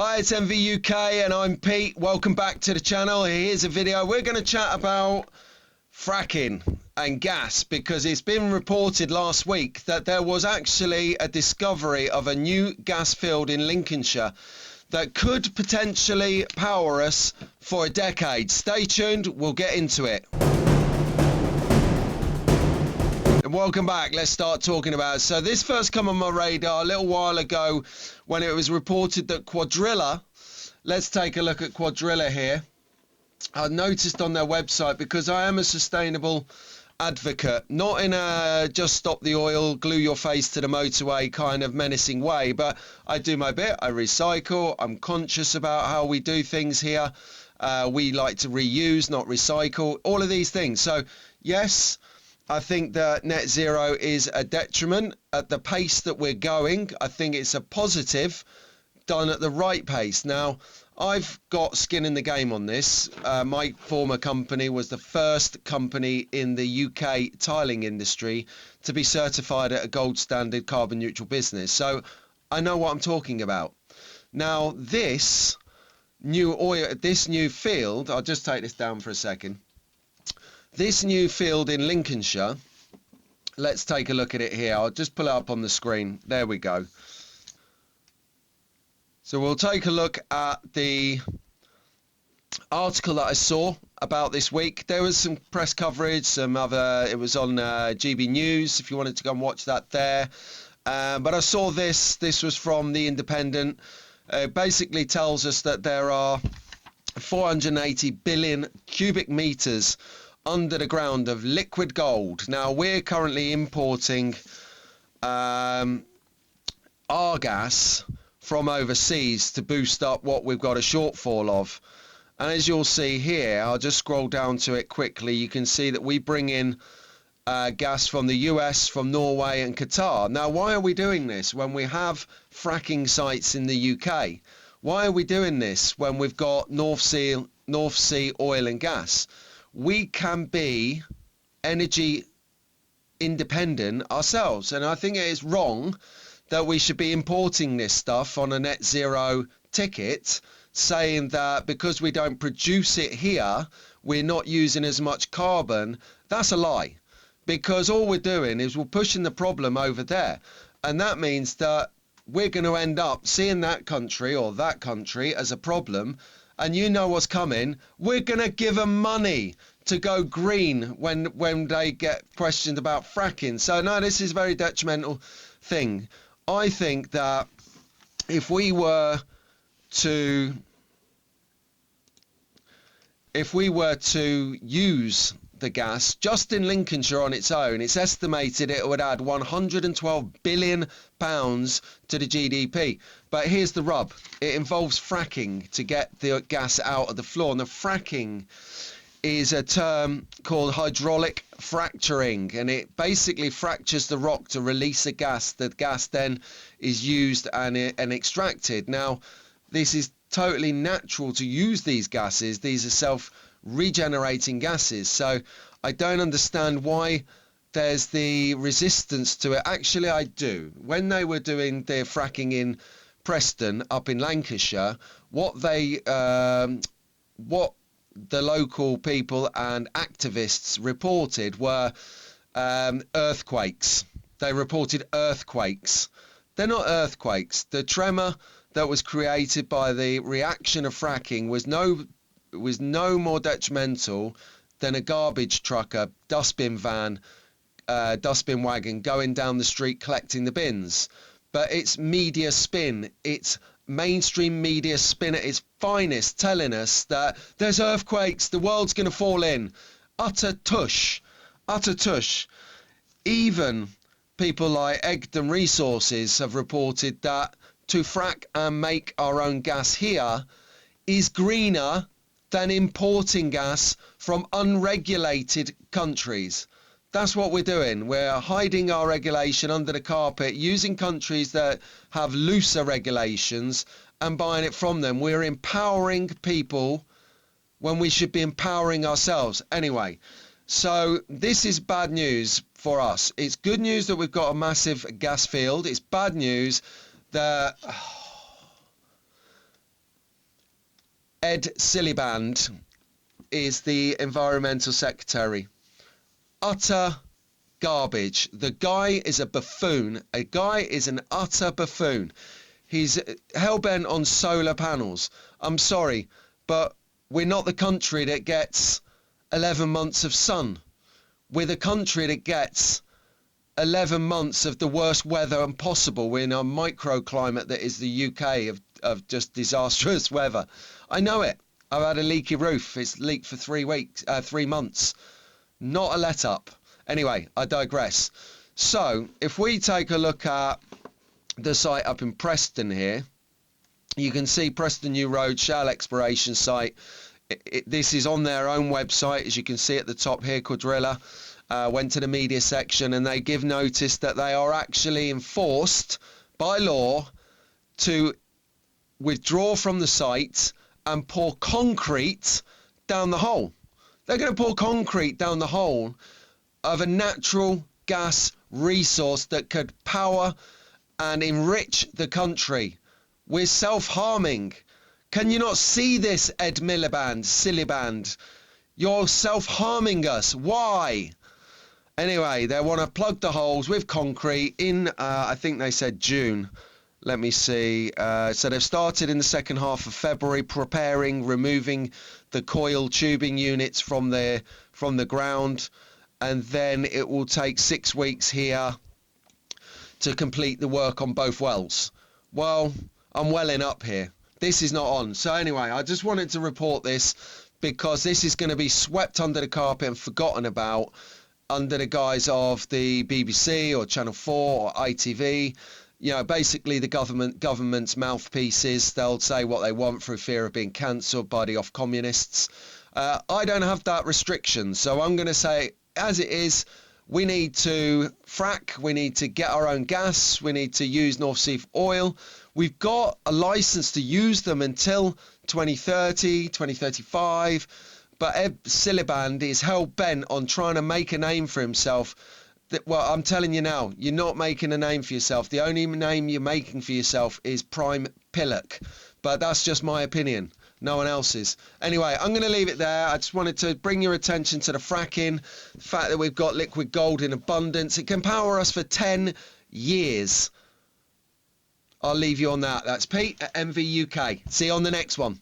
Hi, it's MV UK and I'm Pete. Welcome back to the channel. Here's a video. We're going to chat about fracking and gas because it's been reported last week that there was actually a discovery of a new gas field in Lincolnshire that could potentially power us for a decade. Stay tuned, we'll get into it. And welcome back. Let's start talking about it. So this first come on my radar a little while ago when it was reported that Quadrilla, let's take a look at Quadrilla here. I noticed on their website, because I am a sustainable advocate, not in a just stop the oil, glue your face to the motorway kind of menacing way, but I do my bit. I recycle. I'm conscious about how we do things here. We like to reuse, not recycle, all of these things. So yes, I think that net zero is a detriment at the pace that we're going. I think it's a positive done at the right pace. Now, I've got skin in the game on this. My former company was the first company in the UK tiling industry to be certified at a gold standard carbon neutral business. So I know what I'm talking about. Now, this new field, I'll just take this down for a second. This new field in Lincolnshire, let's take a look at it here. I'll just pull it up on the screen. There we go. So we'll take a look at the article that I saw about this week. There was some press coverage, it was on GB News, if you wanted to go and watch that there. But I saw this was from The Independent. It basically tells us that there are 480 billion cubic meters under the ground of liquid gold. Now, we're currently importing our gas from overseas to boost up what we've got a shortfall of. And as you'll see here, I'll just scroll down to it quickly, you can see that we bring in gas from the US, from Norway and Qatar. Now, why are we doing this when we have fracking sites in the UK? Why are we doing this when we've got North Sea oil and gas? We can be energy independent ourselves, and I think it is wrong that we should be importing this stuff on a net zero ticket, saying that because we don't produce it here, we're not using as much carbon. That's a lie, because all we're doing is we're pushing the problem over there, and that means that we're going to end up seeing that country or that country as a problem. And you know what's coming. We're going to give them money to go green when they get questioned about fracking. So no, this is a very detrimental thing. I think that if we were to use the gas just in Lincolnshire on its own, it's estimated it would add £112 billion to the GDP. But here's the rub. It involves fracking to get the gas out of the floor. And the fracking is a term called hydraulic fracturing, and it basically fractures the rock to release a gas. The gas then is used and extracted. Now, this is totally natural to use these gases. These are self-regenerating gases. So I don't understand why there's the resistance to it. Actually, I do. When they were doing their fracking in Preston, up in Lancashire, what the local people and activists reported were earthquakes. They reported earthquakes. They're not earthquakes. The tremor that was created by the reaction of fracking was no more detrimental than a garbage truck, a dustbin van, dustbin wagon going down the street collecting the bins. But it's media spin. It's mainstream media spin at its finest, telling us that there's earthquakes, the world's going to fall in. Utter tush. Utter tush. Even people like Egdon Resources have reported that to frack and make our own gas here is greener than importing gas from unregulated countries. That's what we're doing. We're hiding our regulation under the carpet, using countries that have looser regulations and buying it from them. We're empowering people when we should be empowering ourselves. Anyway, so this is bad news for us. It's good news that we've got a massive gas field. It's bad news that Ed Miliband is the environmental secretary. Utter garbage. The guy is a buffoon. A guy is an utter buffoon. He's hell-bent on solar panels. I'm sorry, but we're not the country that gets 11 months of sun. We're the country that gets 11 months of the worst weather possible. We're in a microclimate that is the UK of just disastrous weather. I know it. I've had a leaky roof. It's leaked for 3 months. Not a let up. Anyway, I digress. So if we take a look at the site up in Preston here, you can see Preston New Road shale exploration site. This is on their own website, as you can see at the top here. Quadrilla went to the media section and they give notice that they are actually enforced by law to withdraw from the site and pour concrete down the hole. They're going to pour concrete down the hole of a natural gas resource that could power and enrich the country. We're self-harming. Can you not see this, Ed Miliband? You're self-harming us. Why? Anyway, they want to plug the holes with concrete in, I think they said June. Let me see. So they've started in the second half of February, removing the coil tubing units from the ground, and then it will take 6 weeks here to complete the work on both wells. Well, I'm welling up here. This is not on. So anyway, I just wanted to report this because this is going to be swept under the carpet and forgotten about under the guise of the BBC or Channel 4 or ITV. You know, basically the government's mouthpieces. They'll say what they want through fear of being cancelled by the off communists. I don't have that restriction, so I'm going to say, as it is, we need to frack, we need to get our own gas, we need to use North Sea oil. We've got a license to use them until 2030, 2035, but Ed Miliband is hell-bent on trying to make a name for himself. Well, I'm telling you now, you're not making a name for yourself. The only name you're making for yourself is Prime Pillock. But that's just my opinion. No one else's. Anyway, I'm going to leave it there. I just wanted to bring your attention to the fracking, the fact that we've got liquid gold in abundance. It can power us for 10 years. I'll leave you on that. That's Pete at MV UK. See you on the next one.